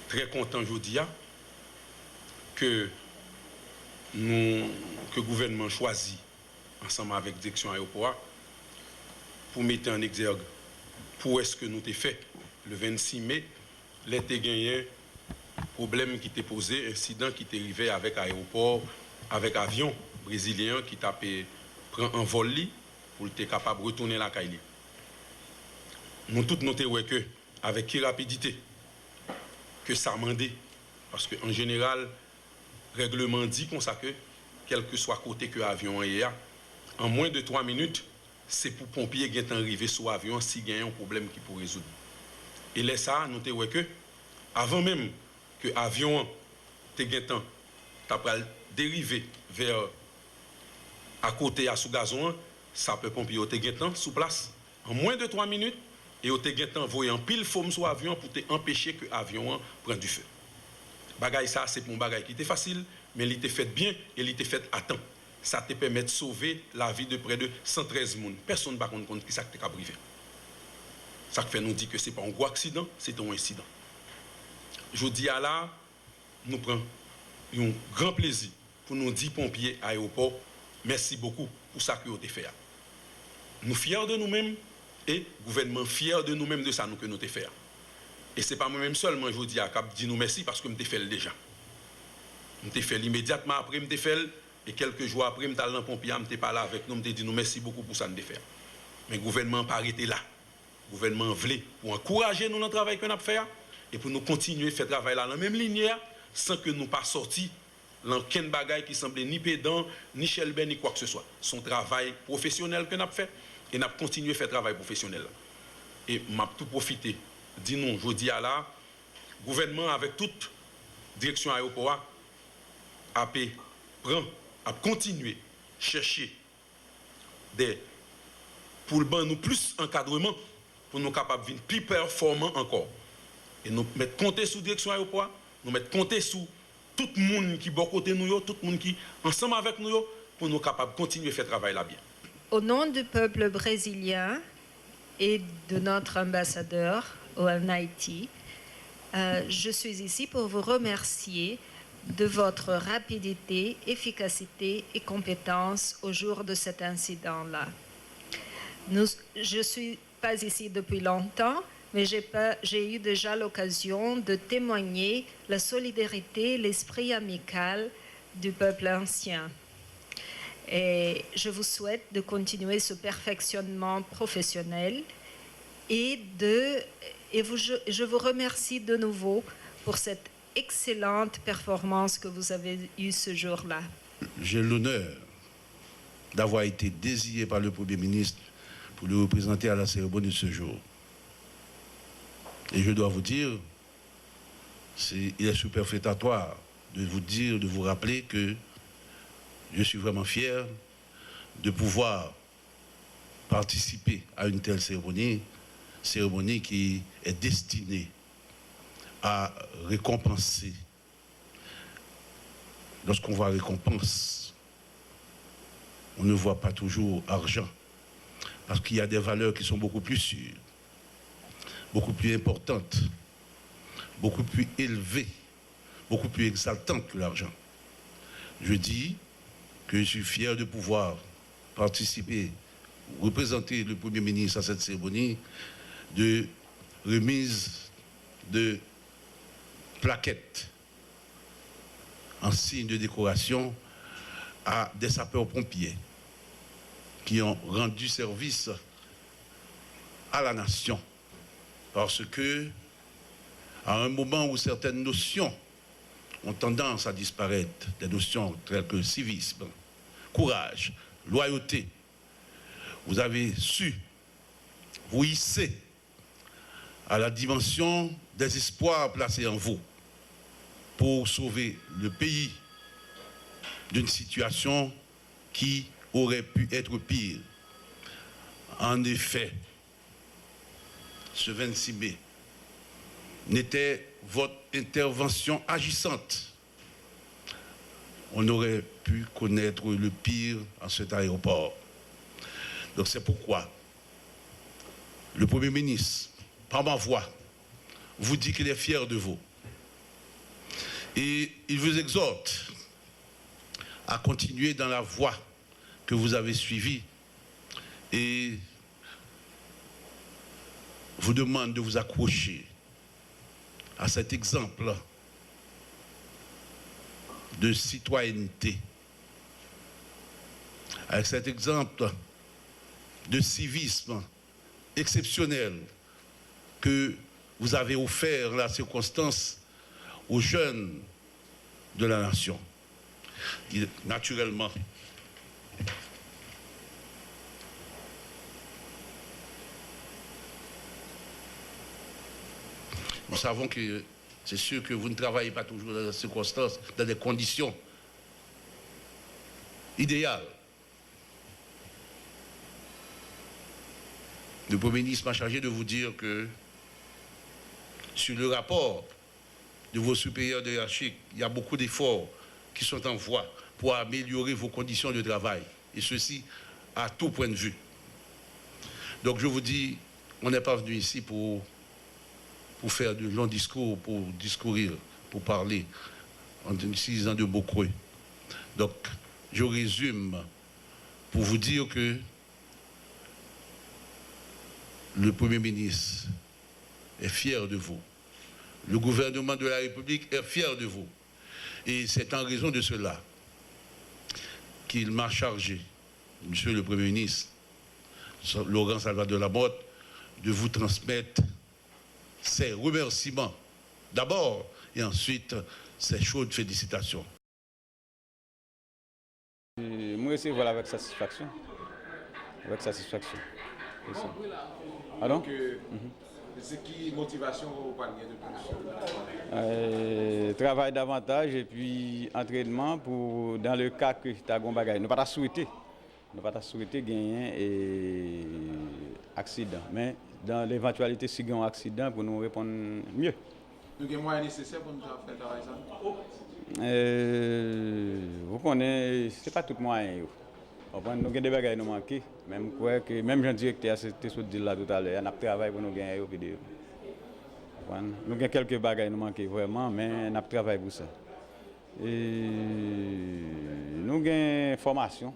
très content aujourd'hui que le gouvernement choisit, ensemble avec la direction aéroport, pour mettre en exergue pour est-ce que nous t'ai fait le 26 mai, l'été gagné, problème qui t'est posé, incident qui t'est arrivé avec aéroport, avec avion brésilien qui t'a prend un vol pour être capable de retourner la Kaili. Nous tous noté que avec quelle rapidité que ça demandé, parce qu'en général, règlement dit comme ça que, quel que soit côté que l'avion est, en moins de 3 minutes, c'est pour pompiers qui sont arrivés sur l'avion s'il y a un problème qui peut résoudre. Et là, ça, nous avons que, avant même que l'avion ait dérivé vers à côté, à sous gazon, ça peut pompier ait sous place, en moins de 3 minutes, et au envoyé en pile forme sur l'avion pour empêcher que l'avion prenne du feu. Bagay ça, c'est pour un bagay qui était facile, mais il était fait bien et il était fait à temps. Ça te permet de sauver la vie de près de 113 personnes. Personne ne va compte qui ça te a privé. Ça fait nous dire que ce n'est pas un gros accident, c'est un incident. Je dis à là, nous prenons un grand plaisir pour nous dire pompiers à l'aéroport, merci beaucoup pour ça que vous avez fait. Nous sommes fiers de nous-mêmes et le gouvernement fier de nous-mêmes de ça que nous avons fait. Et ce n'est pas moi-même seulement, je vous dis à Cap, dis nous merci parce que je l'ai fait déjà. Je l'ai fait immédiatement après, je l'ai fait. Et quelques jours après, je suis allé dans le pompier, je pas là avec nous, je dit nous merci beaucoup pour ça que nous fait. Mais le gouvernement n'a pas arrêté là. Le gouvernement voulait pour encourager nous dans le travail que nous avons fait et pour nous continuer à faire le travail là dans la même ligne sans que nous ne pas sortis dans aucun bagaille qui semblait ni pédant, ni chelben, ni quoi que ce soit. Son travail professionnel que nous avons fait et nous avons continué à faire le travail professionnel. Et je tout profité. Dis-nous, je dis à là, le gouvernement avec toute direction aéroport a continué à chercher pour nous plus encadrement pour nous capables de plus performants encore. Et nous mettre compter sur la direction aéroport, nous mettre compter sur tout le monde qui est bon côté nous, tout le monde qui est ensemble avec nous pour nous capables de continuer à faire le travail là bien. Au nom du peuple brésilien et de notre ambassadeur en Haïti, je suis ici pour vous remercier de votre rapidité, efficacité et compétence au jour de cet incident-là. Je ne suis pas ici depuis longtemps, mais j'ai eu déjà l'occasion de témoigner la solidarité, l'esprit amical du peuple ancien. Et je vous souhaite de continuer ce perfectionnement professionnel et je vous remercie de nouveau pour cette excellente performance que vous avez eue ce jour-là. J'ai l'honneur d'avoir été désigné par le Premier ministre pour le représenter à la cérémonie de ce jour. Et je dois vous dire, il est superfétatoire de vous dire, de vous rappeler que je suis vraiment fier de pouvoir participer à une telle cérémonie qui est destinée à récompenser. Lorsqu'on voit récompense, on ne voit pas toujours argent, parce qu'il y a des valeurs qui sont beaucoup plus sûres, beaucoup plus importantes, beaucoup plus élevées, beaucoup plus exaltantes que l'argent. Je dis que je suis fier de pouvoir participer, représenter le Premier ministre à cette cérémonie de remise de plaquettes en signe de décoration à des sapeurs-pompiers qui ont rendu service à la nation. Parce que, à un moment où certaines notions ont tendance à disparaître, des notions telles que civisme, courage, loyauté, vous avez su vous hisser à la dimension des espoirs placés en vous pour sauver le pays d'une situation qui aurait pu être pire. En effet, ce 26 mai n'était votre intervention agissante. On aurait pu connaître le pire à cet aéroport. Donc c'est pourquoi le Premier ministre, par ma voix, vous dit qu'il est fier de vous. Et il vous exhorte à continuer dans la voie que vous avez suivie et vous demande de vous accrocher à cet exemple de citoyenneté, avec cet exemple de civisme exceptionnel que vous avez offert la circonstance aux jeunes de la nation. Naturellement, nous savons que c'est sûr que vous ne travaillez pas toujours dans des circonstances, dans des conditions idéales. Le Premier ministre m'a chargé de vous dire que sur le rapport de vos supérieurs hiérarchiques, il y a beaucoup d'efforts qui sont en voie pour améliorer vos conditions de travail, et ceci à tout point de vue. Donc je vous dis, on n'est pas venu ici pour faire de longs discours, pour discourir, pour parler, en utilisant de mots creux. Donc je résume pour vous dire que le Premier ministre est fier de vous. Le gouvernement de la République est fier de vous. Et c'est en raison de cela qu'il m'a chargé, Monsieur le Premier ministre, Laurent Salvador Lamotte, de vous transmettre ses remerciements d'abord et ensuite ses chaudes félicitations. Moi aussi, voilà, avec satisfaction. Avec satisfaction. Alors c'est qui motivation au panier de plus? Travail davantage et puis entraînement pour dans le cas que tu as un bagage. Nous ne pas souhaiter gagner et accident, mais dans l'éventualité si il y a un accident pour nous répondre mieux. Nous avons moyens nécessaires pour nous faire travail ça? Vous connaissez, ce n'est pas tout moyen. Nous avons des bagages nous manquent, même quoi que même jean directeur c'était sur dire là tout à l'heure, on a travaillé pour nous gagner au vidéo. Nous avons quelques bagages nous manquent vraiment, mais on a travaillé pour ça. Et nous avons formation.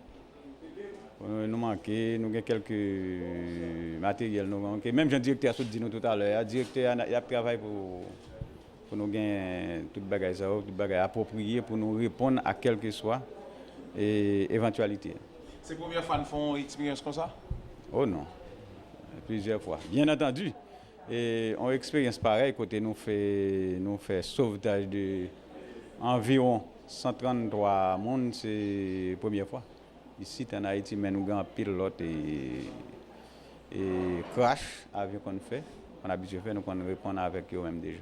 Nous manquons, nous avons quelques matériels nous manquent. Même jean directeur sur dit nous tout à l'heure, le directeur a travaillé pour nous gagner tout bagage ça, tout bagage approprié pour nous répondre à quelle que soit éventualité. C'est la première fois que nous faisons une expérience comme ça? Oh non, plusieurs fois. Bien entendu, et on expérience pareil côté nous fait sauvetage de environ 133 monde, c'est la première fois. Ici en Haïti, mais nous avons un pilote et crash avion qu'on fait. On a habitué à faire, nous répondre avec eux-mêmes déjà.